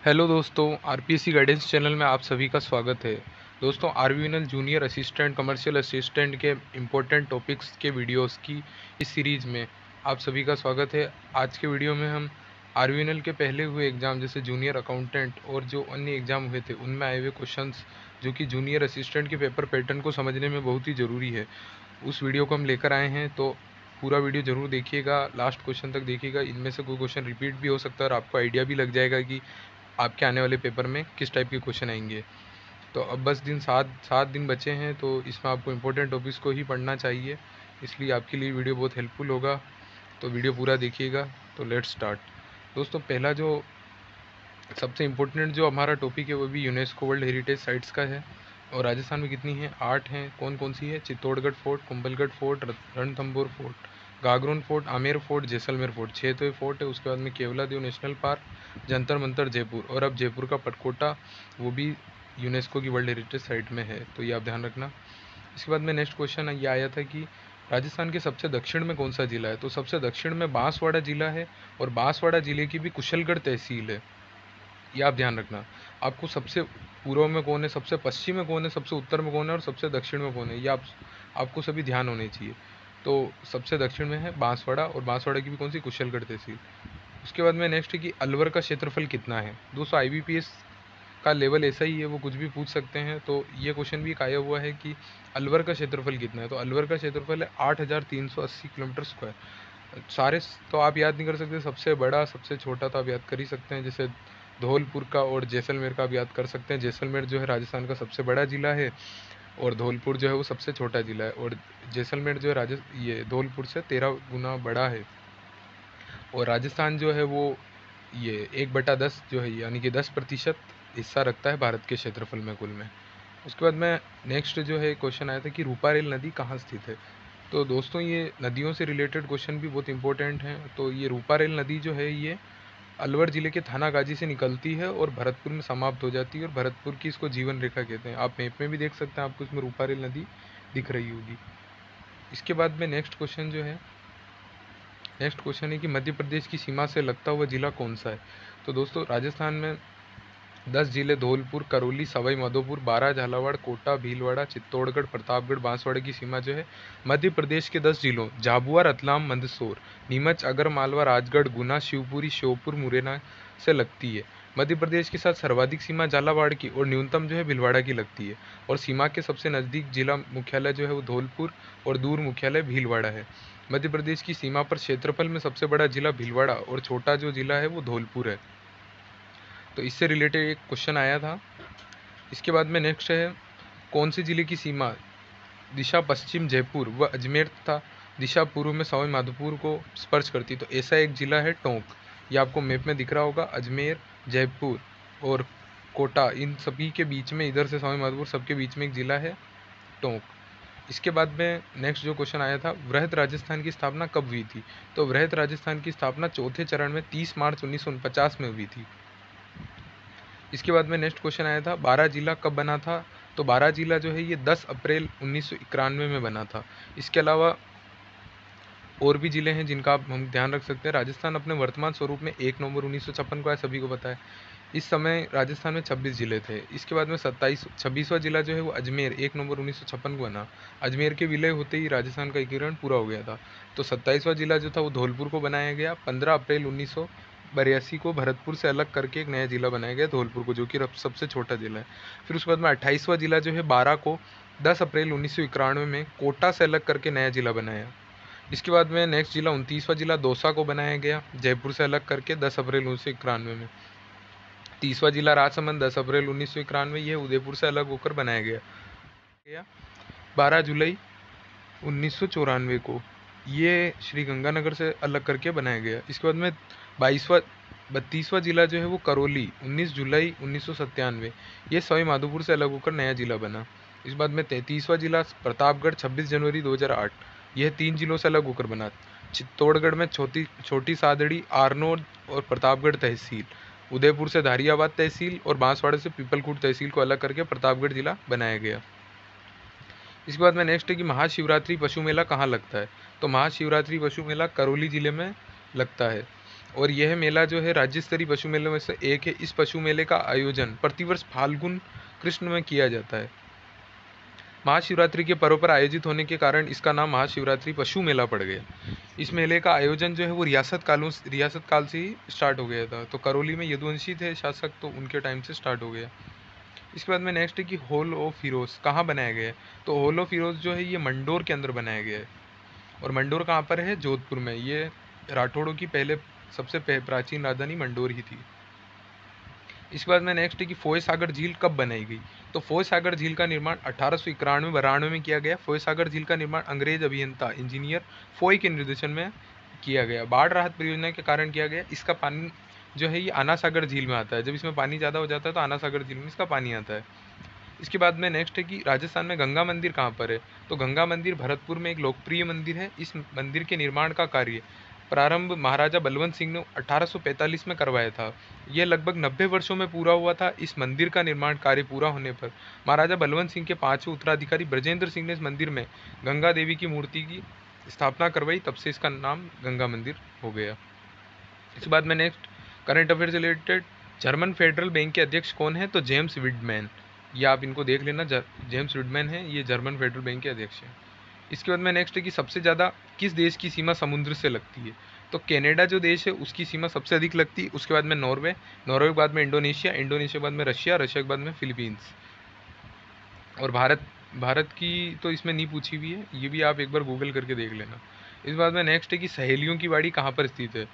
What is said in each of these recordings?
Hello दोस्तों, RPSC guidance channel में आप सभी का स्वागत है। दोस्तों, RVNL junior assistant, commercial assistant के इम्पोर्टेंट टॉपिक्स के वीडियोस की इस सीरीज़ में आप सभी का स्वागत है। आज के वीडियो में हम आरवीएनएल के पहले हुए एग्ज़ाम जैसे जूनियर अकाउंटेंट और जो अन्य एग्ज़ाम हुए थे उनमें आए हुए क्वेश्चंस जो कि जूनियर असिस्टेंट के पेपर पैटर्न को समझने में बहुत ही ज़रूरी है, उस वीडियो को हम लेकर आए हैं। तो पूरा वीडियो ज़रूर देखिएगा, लास्ट क्वेश्चन तक देखिएगा। इनमें से कोई क्वेश्चन रिपीट भी हो सकता है और आपको आइडिया भी लग जाएगा कि आपके आने वाले पेपर में किस टाइप के क्वेश्चन आएंगे। तो अब बस सात सात दिन बचे हैं, तो इसमें आपको इम्पोर्टेंट टॉपिक्स को ही पढ़ना चाहिए, इसलिए आपके लिए वीडियो बहुत हेल्पफुल होगा। तो वीडियो पूरा देखिएगा। तो लेट्स स्टार्ट। दोस्तों, पहला जो सबसे इम्पोर्टेंट जो हमारा टॉपिक है वो भी यूनेस्को वर्ल्ड हेरिटेज साइट्स का है। और राजस्थान में कितनी है? 8 हैं। कौन कौन सी है? Chittorgarh fort, Kumbhalgarh fort, Ranthambore fort, Gagron fort, Amer fort, Jaisalmer fort. 6 तो ये फोर्ट है। उसके बाद में केवलादेव नेशनल पार्क, जंतर मंतर जयपुर, और अब जयपुर का पटकोटा, वो भी यूनेस्को की वर्ल्ड हेरिटेज साइट में है, तो ये आप ध्यान रखना। इसके बाद में नेक्स्ट क्वेश्चन ये आया था कि राजस्थान के सबसे दक्षिण में कौन सा जिला है? तो सबसे दक्षिण में बांसवाड़ा जिला है, और बांसवाड़ा जिले की भी कुशलगढ़ तहसील है, ये आप ध्यान रखना। आपको सबसे पूर्व में कौन है, सबसे पश्चिम में कौन है, सबसे उत्तर में कौन है और सबसे दक्षिण में कौन है, ये आपको सभी ध्यान होने चाहिए। तो सबसे दक्षिण में है बांसवाड़ा, और बांसवाड़ा की भी कौन सी? कुशलगढ़ तहसील। उसके बाद में नेक्स्ट है कि अलवर का क्षेत्रफल कितना है? दोस्तों, आईबीपीएस का लेवल ऐसा ही है, वो कुछ भी पूछ सकते हैं। तो ये क्वेश्चन भी आया हुआ है कि अलवर का क्षेत्रफल कितना है? तो अलवर का क्षेत्रफल है 8,380 किलोमीटर स्क्वायर। सारे तो आप याद नहीं कर सकते, सबसे बड़ा सबसे छोटा तो आप याद कर ही सकते हैं। जैसे धौलपुर का और जैसलमेर का आप याद कर सकते हैं। जैसलमेर जो है राजस्थान का सबसे बड़ा ज़िला है, और धौलपुर जो है वो सबसे छोटा ज़िला है। और जैसलमेर जो है ये धौलपुर से 13 गुना बड़ा है। और राजस्थान जो है वो ये 1/10 जो है, यानी कि 10% हिस्सा रखता है भारत के क्षेत्रफल में कुल में। उसके बाद में नेक्स्ट जो है क्वेश्चन आया था कि रूपारेल नदी कहाँ स्थित है? तो दोस्तों, ये नदियों से रिलेटेड क्वेश्चन भी बहुत इंपॉर्टेंट हैं। तो ये रूपारेल नदी जो है ये अलवर ज़िले के थानागाजी से निकलती है और भरतपुर में समाप्त हो जाती है, और भरतपुर की इसको जीवन रेखा कहते हैं। आप मैप में भी देख सकते हैं, आपको इसमें रूपारेल नदी दिख रही होगी। इसके बाद में नेक्स्ट क्वेश्चन है कि मध्य प्रदेश की सीमा से लगता हुआ ज़िला कौन सा है? तो दोस्तों, राजस्थान में 10 जिले धौलपुर, करौली, सवाई माधोपुर, बारां, झालावाड़, कोटा, भीलवाड़ा, चित्तौड़गढ़, प्रतापगढ़, बांसवाड़ा की सीमा जो है मध्य प्रदेश के 10 जिलों झाबुआ, रतलाम, मंदसौर, नीमच, अगर मालवा, राजगढ़, गुना, शिवपुरी, श्योपुर, मुरैना से लगती है। मध्य प्रदेश के साथ सर्वाधिक सीमा झालावाड़ की और न्यूनतम जो है भीलवाड़ा की लगती है। और सीमा के सबसे नज़दीक जिला मुख्यालय जो है वो धौलपुर, और दूर मुख्यालय भीलवाड़ा है। मध्य प्रदेश की सीमा पर क्षेत्रफल में सबसे बड़ा जिला भीलवाड़ा और छोटा जो जिला है वो धौलपुर है। तो इससे रिलेटेड एक क्वेश्चन आया था। इसके बाद में नेक्स्ट है, कौन से जिले की सीमा दिशा पश्चिम जयपुर व अजमेर तथा दिशा पूर्व में सवाई माधोपुर को स्पर्श करती? तो ऐसा एक जिला है टोंक। ये आपको मैप में दिख रहा होगा। अजमेर, जयपुर और कोटा, इन सभी के बीच में, इधर से सवाई माधोपुर सबके बीच में एक जिला है टोंक। इसके बाद में नेक्स्ट जो क्वेश्चन आया था, वृहद राजस्थान की स्थापना कब हुई थी? तो वृहद राजस्थान की स्थापना चौथे चरण में 30 मार्च 1949 में हुई थी। इसके बाद में नेक्स्ट क्वेश्चन आया था, बारां जिला कब बना था? तो बारां जिला जो है ये 10 अप्रैल 1991 में बना था। इसके अलावा और भी ज़िले हैं जिनका हम ध्यान रख सकते हैं। राजस्थान अपने वर्तमान स्वरूप में 1 नवंबर 1956 को है, सभी को पता है। इस समय राजस्थान में 26 ज़िले थे। इसके बाद में 26वां जिला जो है वो अजमेर 1 नवंबर 1956 को बना। अजमेर के विलय होते ही राजस्थान का एकीकरण पूरा हो गया था। तो 27वां जिला जो था वो धौलपुर को बनाया गया। 15 अप्रैल 1982 को भरतपुर से अलग करके एक नया जिला बनाया गया धौलपुर को, जो कि सबसे छोटा जिला है। फिर उसके बाद में 28वां जिला जो है बारां को 10 अप्रैल 1991 में कोटा से अलग करके नया जिला बनाया। इसके बाद में नेक्स्ट जिला 29वां जिला दौसा को बनाया गया जयपुर से अलग करके 10 अप्रैल 1991 में। 30वां जिला राजसमंद 10 अप्रैल 1991, यह उदयपुर से अलग होकर बनाया गया 12 जुलाई 1994 को, ये श्री गंगानगर से अलग करके बनाया गया। इसके बाद में 32वां जिला जो है वो करौली 19 जुलाई 1997, ये सवाई माधोपुर से अलग होकर नया जिला बना। इस बाद में 33वां जिला प्रतापगढ़ 26 जनवरी 2008, यह 3 जिलों से अलग होकर बना। चित्तौड़गढ़ में छोटी सादड़ी, आरनोद और प्रतापगढ़ तहसील, उदयपुर से धारियाबाद तहसील और बांसवाड़ा से पीपलकूट तहसील को अलग करके प्रतापगढ़ जिला बनाया गया। इसके बाद में नेक्स्ट है कि महाशिवरात्रि पशु मेला कहाँ लगता है? तो महाशिवरात्रि पशु मेला करौली जिले में लगता है। और यह मेला जो है राज्य स्तरीय पशु मेलों में से एक है। इस पशु मेले का आयोजन प्रतिवर्ष फाल्गुन कृष्ण में किया जाता है। महाशिवरात्रि के पर्व पर आयोजित होने के कारण इसका नाम महाशिवरात्रि पशु मेला पड़ गया। इस मेले का आयोजन जो है वो रियासत काल से ही स्टार्ट हो गया था। तो करौली में यदुवंशी थे शासक, तो उनके टाइम से स्टार्ट हो गया। इसके बाद में नेक्स्ट है कि हॉल ऑफ हीरोज कहाँ बनाया गया है। तो हॉल ऑफ हीरोज जो है ये मंडोर के अंदर बनाया गया है। और मंडोर कहाँ पर है? जोधपुर में। ये राठौड़ों की पहले सबसे प्राचीन राजधानी मंडोर ही थी। इसके बाद में नेक्स्ट है कि फोय सागर झील कब बनाई गई। तो फोय सागर झील का निर्माण 1891-92 में किया गया। फोय सागर झील का निर्माण अंग्रेज अभियंता इंजीनियर फोय के निर्देशन में किया गया। बाढ़ राहत परियोजना के कारण किया गया। इसका पानी जो है ये आना सागर झील में आता है। जब इसमें पानी ज़्यादा हो जाता है तो आना सागर झील में इसका पानी आता है। इसके बाद में नेक्स्ट है कि राजस्थान में गंगा मंदिर कहाँ पर है। तो गंगा मंदिर भरतपुर में एक लोकप्रिय मंदिर है। इस मंदिर के निर्माण का कार्य प्रारंभ महाराजा बलवंत सिंह ने 1845 में करवाया था। यह लगभग 90 वर्षों में पूरा हुआ था। इस मंदिर का निर्माण कार्य पूरा होने पर महाराजा बलवंत सिंह के 5वें उत्तराधिकारी ब्रजेंद्र सिंह ने इस मंदिर में गंगा देवी की मूर्ति की स्थापना करवाई। तब से इसका नाम गंगा मंदिर हो गया। इसके बाद में नेक्स्ट करंट अफेयर से रिलेटेड, जर्मन फेडरल बैंक के अध्यक्ष कौन है। तो जेम्स विडमैन, ये आप इनको देख लेना, जेम्स विडमैन है, ये जर्मन फेडरल बैंक के अध्यक्ष हैं। इसके बाद में नेक्स्ट है कि सबसे ज़्यादा किस देश की सीमा समुद्र से लगती है। तो कनाडा जो देश है उसकी सीमा सबसे अधिक लगती है। उसके बाद में नॉर्वे, नॉर्वे के बाद में इंडोनेशिया, इंडोनेशिया के बाद में रशिया, रशिया के बाद में फिलीपींस। और भारत की तो इसमें नहीं पूछी हुई है, ये भी आप एक बार गूगल करके देख लेना। इस बाद में नेक्स्ट है कि सहेलियों की बाड़ी कहाँ पर स्थित है।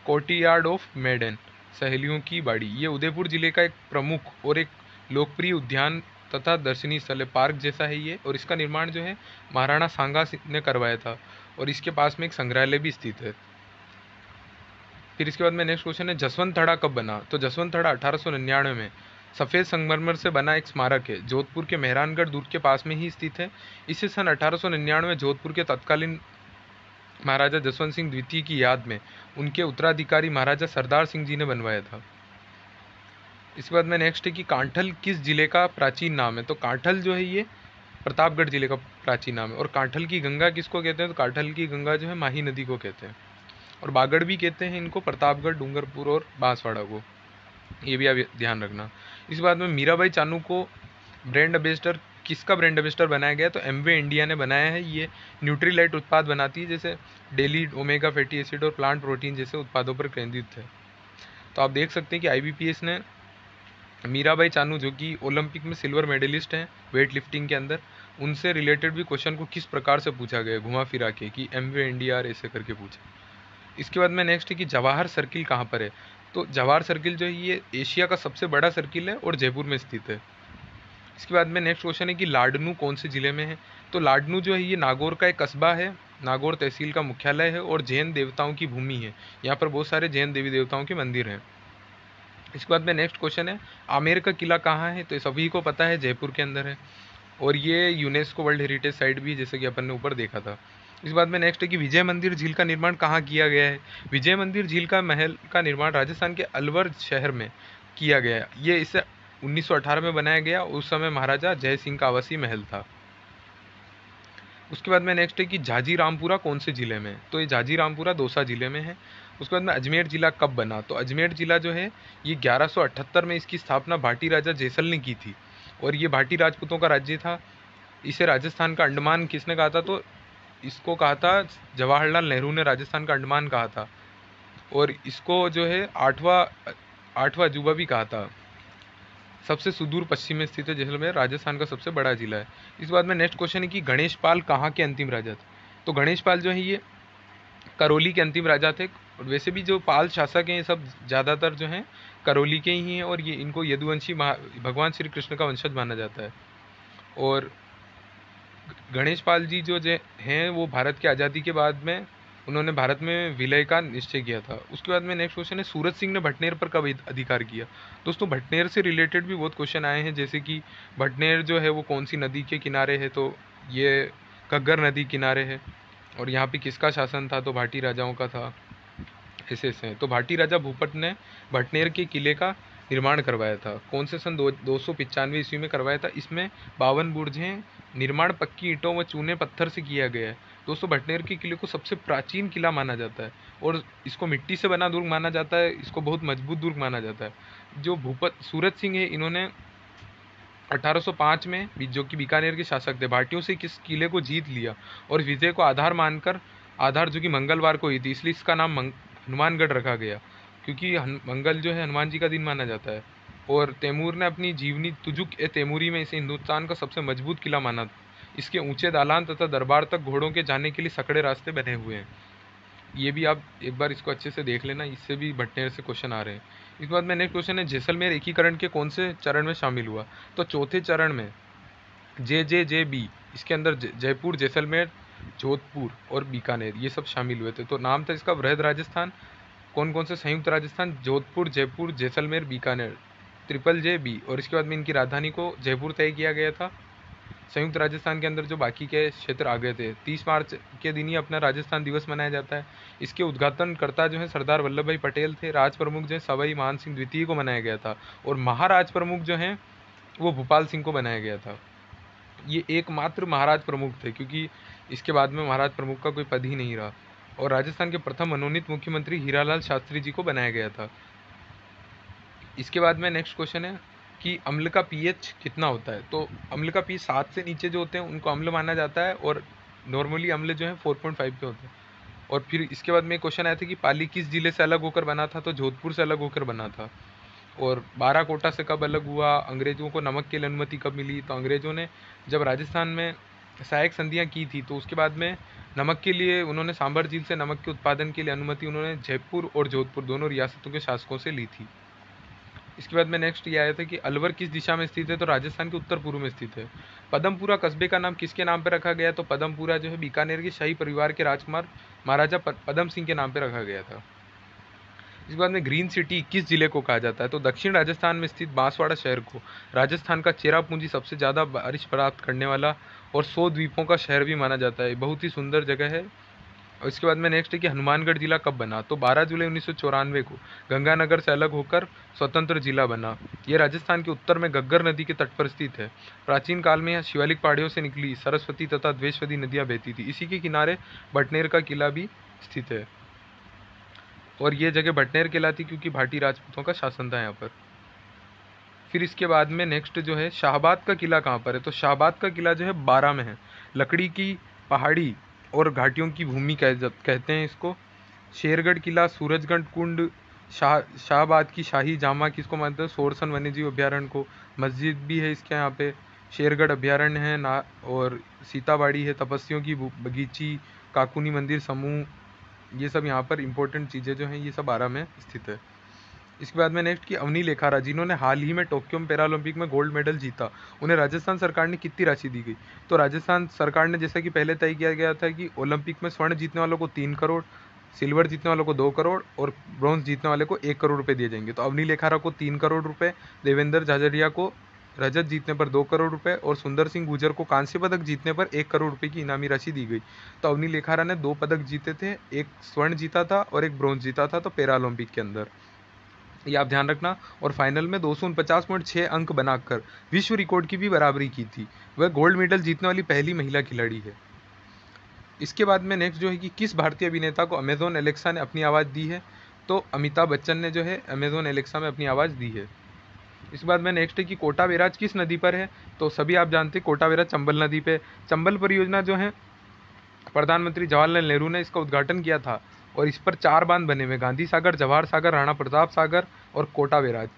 कोर्टयार्ड ऑफ मेडन, सहेलियों की बाड़ी, ये उदयपुर जिले का एक प्रमुख और एक लोकप्रिय उद्यान तथा दर्शनीय स्थल है। पार्क जैसा है ये, और इसका निर्माण जो है महाराणा सांगा ने करवाया था। और इसके पास में एक संग्रहालय भी स्थित है। फिर इसके बाद में नेक्स्ट क्वेश्चन है, जसवंत थड़ा कब बना। तो जसवंत थड़ा 1899 में सफ़ेद संगमरमर से बना एक स्मारक है। जोधपुर के मेहरानगढ़ दुर्ग के पास में ही स्थित है। इसे सन 1899 में जोधपुर के तत्कालीन महाराजा जसवंत सिंह द्वितीय की याद में उनके उत्तराधिकारी महाराजा सरदार सिंह जी ने बनवाया था। इसके बाद में नेक्स्ट है कि कांठल किस जिले का प्राचीन नाम है। तो कांठल जो है ये प्रतापगढ़ जिले का प्राचीन नाम है। और कांठल की गंगा किसको कहते हैं। तो कांठल की गंगा जो है माही नदी को कहते हैं। और बागड़ भी कहते हैं इनको, प्रतापगढ़, डूंगरपुर और बांसवाड़ा को, ये भी आप ध्यान रखना। इस बाद में मीराबाई चानू को ब्रांड एम्बेसडर किसका ब्रांड एम्बेसडर बनाया गया। तो एमवे इंडिया ने बनाया है। ये न्यूट्रीलाइट उत्पाद बनाती है, जैसे डेली ओमेगा फैटी एसिड और प्लांट प्रोटीन जैसे उत्पादों पर केंद्रित है। तो आप देख सकते हैं कि IBPS ने मीराबाई चानू, जो कि ओलंपिक में सिल्वर मेडलिस्ट हैं वेट लिफ्टिंग के अंदर, उनसे रिलेटेड भी क्वेश्चन को किस प्रकार से पूछा गया, घुमा फिरा के, कि एमवे इंडिया ऐसे करके पूछा। इसके बाद में नेक्स्ट है कि जवाहर सर्किल कहाँ पर है। तो जवाहर सर्किल जो है ये एशिया का सबसे बड़ा सर्किल है और जयपुर में स्थित है। इसके बाद में नेक्स्ट क्वेश्चन है कि लाडनू कौन से ज़िले में है। तो लाडनू जो है ये नागौर का एक कस्बा है, नागौर तहसील का मुख्यालय है और जैन देवताओं की भूमि है। यहाँ पर बहुत सारे जैन देवी देवताओं के मंदिर हैं। इसके बाद में नेक्स्ट क्वेश्चन है, आमेर का किला कहाँ है। तो सभी को पता है जयपुर के अंदर है, और ये यूनेस्को वर्ल्ड हेरिटेज साइट भी, जैसे कि अपन ने ऊपर देखा था। इस बाद में नेक्स्ट है कि विजय मंदिर झील का निर्माण कहाँ किया गया है। विजय मंदिर झील का महल का निर्माण राजस्थान के अलवर शहर में किया गया है। ये इसे 1918 में बनाया गया। उस समय महाराजा जय सिंह का आवासीय महल था। उसके बाद में नेक्स्ट है कि झाजी रामपुरा कौन से ज़िले में। तो ये झाजी रामपुरा दौसा ज़िले में है। उसके बाद में अजमेर ज़िला कब बना। तो अजमेर ज़िला जो है ये 1178 में इसकी स्थापना भाटी राजा जैसल ने की थी, और ये भाटी राजपूतों का राज्य था। इसे राजस्थान का अंडमान किसने कहा था। तो इसको कहा था जवाहरलाल नेहरू ने, राजस्थान का अंडमान कहा था। और इसको जो है आठवां अजूबा भी कहा था। सबसे सुदूर पश्चिम में स्थित है जैसलमेर, राजस्थान का सबसे बड़ा जिला है। इस बाद में नेक्स्ट क्वेश्चन है कि गणेश पाल कहाँ के अंतिम राजा थे। तो गणेश पाल जो है ये करौली के अंतिम राजा थे। और वैसे भी जो पाल शासक हैं ये सब ज़्यादातर जो हैं करौली के ही हैं, और ये इनको यदुवंशी भगवान श्री कृष्ण का वंशज माना जाता है। और गणेश पाल जी जो हैं वो भारत की आज़ादी के बाद में उन्होंने भारत में विलय का निश्चय किया था। उसके बाद में नेक्स्ट क्वेश्चन है, सूरज सिंह ने भटनेर पर कब अधिकार किया। दोस्तों भटनेर से रिलेटेड भी बहुत क्वेश्चन आए हैं, जैसे कि भटनेर जो है वो कौन सी नदी के किनारे है। तो ये घग्गर नदी किनारे है। और यहाँ पे किसका शासन था। तो भाटी राजाओं का था। ऐसे हैं। तो भाटी राजा भूपत ने भटनेर के किले का निर्माण करवाया था। कौन से सन 295 ईस्वी में करवाया था। इसमें 52 बुर्जें, निर्माण पक्की ईंटों व चूने पत्थर से किया गया है। दोस्तों भटनेर के किले को सबसे प्राचीन किला माना जाता है और इसको मिट्टी से बना दुर्ग माना जाता है। इसको बहुत मजबूत दुर्ग माना जाता है। जो भूपत सूरत सिंह है, इन्होंने 1805 में जो कि बीकानेर के शासक थे, भाटियों से किस किले को जीत लिया और विजय को आधार मानकर, आधार जो कि मंगलवार को हुई थी, इसलिए इसका नाम हनुमानगढ़ रखा गया, क्योंकि मंगल जो है हनुमान जी का दिन माना जाता है। और तैमूर ने अपनी जीवनी तुजुक ए तैमूरी में इसे हिंदुस्तान का सबसे मजबूत किला माना। इसके ऊंचे दालान तथा दरबार तक घोड़ों के जाने के लिए सकड़े रास्ते बने हुए हैं। ये भी आप एक बार इसको अच्छे से देख लेना, इससे भी भटनेर से क्वेश्चन आ रहे हैं। इसके बाद में नेक्स्ट क्वेश्चन है, जैसलमेर एकीकरण के कौन से चरण में शामिल हुआ। तो चौथे चरण में JJJB, इसके अंदर जयपुर, जैसलमेर, जोधपुर और बीकानेर ये सब शामिल हुए थे। तो नाम था इसका वृहद राजस्थान। कौन कौन से संयुक्त राजस्थान, जोधपुर, जयपुर, जैसलमेर, बीकानेर, JJB। और इसके बाद में इनकी राजधानी को जयपुर तय किया गया था। संयुक्त राजस्थान के अंदर जो बाकी के क्षेत्र आ गए थे, 30 मार्च के दिन ही अपना राजस्थान दिवस मनाया जाता है। इसके उद्घाटनकर्ता जो है सरदार वल्लभ भाई पटेल थे। राज प्रमुख जो है सवाई मान सिंह द्वितीय को बनाया गया था और महाराज प्रमुख जो हैं वो भूपाल सिंह को बनाया गया था। ये एकमात्र महाराज प्रमुख थे, क्योंकि इसके बाद में महाराज प्रमुख का कोई पद ही नहीं रहा। और राजस्थान के प्रथम मनोनीत मुख्यमंत्री हीरालाल शास्त्री जी को बनाया गया था। इसके बाद में नेक्स्ट क्वेश्चन है कि अम्ल का pH कितना होता है। तो अम्ल का pH 7 से नीचे जो होते हैं उनको अम्ल माना जाता है और नॉर्मली अम्ल जो है 4.5 पे होता है। और फिर इसके बाद में क्वेश्चन आया था कि पाली किस जिले से अलग होकर बना था। तो जोधपुर से अलग होकर बना था। और बाराकोटा से कब अलग हुआ, अंग्रेजों को नमक के लिए अनुमति कब मिली। तो अंग्रेजों ने जब राजस्थान में सहायक संधियाँ की थी, तो उसके बाद में नमक के लिए उन्होंने सांभर झील से नमक के उत्पादन के लिए अनुमति उन्होंने जयपुर और जोधपुर दोनों रियासतों के शासकों से ली थी। इसके बाद में नेक्स्ट ये आया था कि अलवर किस दिशा में स्थित है। तो राजस्थान के उत्तर पूर्व में स्थित है। पदमपुरा कस्बे का नाम किसके नाम पर रखा गया। तो पदमपुरा जो है बीकानेर के शाही परिवार के राजकुमार महाराजा पदम सिंह के नाम पर रखा गया था। इसके बाद में ग्रीन सिटी किस जिले को कहा जाता है। तो दक्षिण राजस्थान में स्थित बांसवाड़ा शहर को राजस्थान का चेरापूंजी सबसे ज़्यादा बारिश प्राप्त करने वाला और 100 द्वीपों का शहर भी माना जाता है। बहुत ही सुंदर जगह है। और इसके बाद में नेक्स्ट है कि हनुमानगढ़ जिला कब बना। तो 12 जुलाई 1994 को गंगानगर से अलग होकर स्वतंत्र जिला बना। यह राजस्थान के उत्तर में घग्गर नदी के तट पर स्थित है। प्राचीन काल में यहाँ शिवालिक पहाड़ियों से निकली सरस्वती तथा द्वेषवती नदियाँ बहती थी। इसी के किनारे भटनेर का किला भी स्थित है और ये जगह भटनेर कहलाती क्योंकि भाटी राजपूतों का शासन था यहाँ पर। फिर इसके बाद में नेक्स्ट जो है शाहबाद का किला कहाँ पर है। तो शाहबाद का किला जो है बारां में है। लकड़ी की पहाड़ी और घाटियों की भूमि कहते हैं इसको। शेरगढ़ किला, सूरजगढ़ कुंड, शाहबाद की शाही जामा किसको मानते हैं। सोरसन वन्यजीव अभ्यारण्य को। मस्जिद भी है इसके यहाँ पे। शेरगढ़ अभ्यारण्य है ना। और सीताबाड़ी है, तपस्वियों की बगीची, काकुनी मंदिर समूह, ये सब यहाँ पर इंपॉर्टेंट चीज़ें जो हैं ये सब बारां में स्थित है। इसके बाद में नेक्स्ट की अवनी लेखारा, जिन्होंने हाल ही में टोक्यो में पैरालंपिक में गोल्ड मेडल जीता, उन्हें राजस्थान सरकार ने कितनी राशि दी गई। तो राजस्थान सरकार ने जैसा कि पहले तय किया गया था कि ओलंपिक में स्वर्ण जीतने वालों को 3 करोड़, सिल्वर जीतने वालों को 2 करोड़ और ब्रॉन्ज जीतने वाले को 1 करोड़ रुपये दिए जाएंगे। तो अवनी लेखारा को 3 करोड़ रुपये, देवेंद्र झाझड़िया को रजत जीतने पर 2 करोड़ रुपए और सुंदर सिंह गुर्जर को कांस्य पदक जीतने पर 1 करोड़ रुपए की इनामी राशि दी गई। तो अवनी लेखारा ने 2 पदक जीते थे, एक स्वर्ण जीता था और एक ब्रॉन्ज जीता था, तो पैरालंपिक के अंदर, ये आप ध्यान रखना। और फाइनल में 249.6 अंक बनाकर विश्व रिकॉर्ड की भी बराबरी की थी। वह गोल्ड मेडल जीतने वाली पहली महिला खिलाड़ी है। इसके बाद में नेक्स्ट जो है कि किस भारतीय अभिनेता को अमेजोन एलेक्सा ने अपनी आवाज़ दी है। तो अमिताभ बच्चन ने जो है अमेजोन एलेक्सा में अपनी आवाज़ दी है। इसके बाद में नेक्स्ट है कि कोटा बैराज किस नदी पर है। तो सभी आप जानते हैं कोटा बैराज चंबल नदी पे। चंबल परियोजना जो है प्रधानमंत्री जवाहरलाल नेहरू ने इसका उद्घाटन किया था और इस पर 4 बांध बने हुए, गांधी सागर, जवाहर सागर, राणा प्रताप सागर और कोटा बैराज,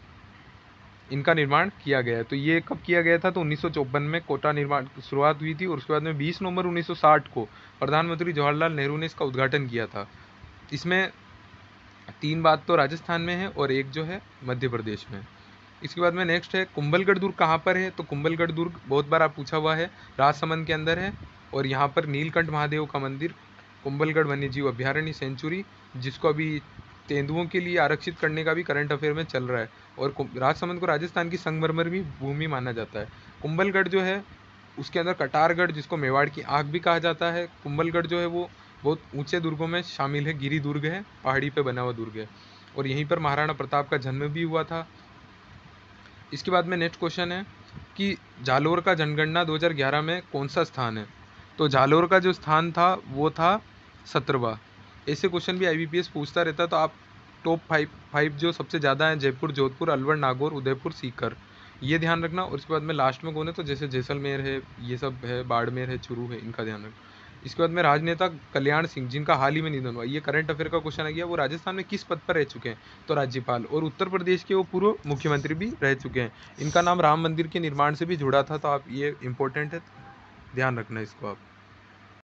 इनका निर्माण किया गया है। तो ये कब किया गया था। तो 1954 में कोटा निर्माण शुरुआत हुई थी और उसके बाद में 20 नवंबर 1960 को प्रधानमंत्री जवाहरलाल नेहरू ने इसका उद्घाटन किया था। इसमें 3 बात तो राजस्थान में है और एक जो है मध्य प्रदेश में। इसके बाद में नेक्स्ट है कुंभलगढ़ दुर्ग कहाँ पर है। तो कुंभलगढ़ दुर्ग बहुत बार आप पूछा हुआ है, राजसमंद के अंदर है और यहाँ पर नीलकंठ महादेव का मंदिर, कुंभलगढ़ वन्यजीव अभ्यारण्य सेंचुरी, जिसको अभी तेंदुओं के लिए आरक्षित करने का भी करंट अफेयर में चल रहा है। और राजसमंद को राजस्थान की संगमरमर भी भूमि माना जाता है। कुंभलगढ़ जो है उसके अंदर कटारगढ़, जिसको मेवाड़ की आँख भी कहा जाता है, कुंभलगढ़ जो है वो बहुत ऊंचे दुर्गों में शामिल है। गिरी दुर्ग है, पहाड़ी पे बना हुआ दुर्ग है और यहीं पर महाराणा प्रताप का जन्म भी हुआ था। इसके बाद में नेक्स्ट क्वेश्चन है कि जालोर का जनगणना 2011 में कौन सा स्थान है। तो जालोर का जो स्थान था वो था 17वां। ऐसे क्वेश्चन भी आईबीपीएस पूछता रहता है, तो आप टॉप फाइव जो सबसे ज़्यादा हैं, जयपुर, जोधपुर, अलवर, नागौर, उदयपुर, सीकर, ये ध्यान रखना। और इसके बाद में लास्ट में कौन है, तो जैसे जैसलमेर है, ये सब है, बाड़मेर है, चुरू है, इनका ध्यान रखना। इसके बाद में राजनेता कल्याण सिंह, जिनका हाल ही में निधन हुआ, ये करंट अफेयर का क्वेश्चन आ गया, वो राजस्थान में किस पद पर रह चुके हैं, तो राज्यपाल। और उत्तर प्रदेश के वो पूर्व मुख्यमंत्री भी रह चुके हैं। इनका नाम राम मंदिर के निर्माण से भी जुड़ा था, तो आप ये इंपॉर्टेंट है, ध्यान रखना इसको आप।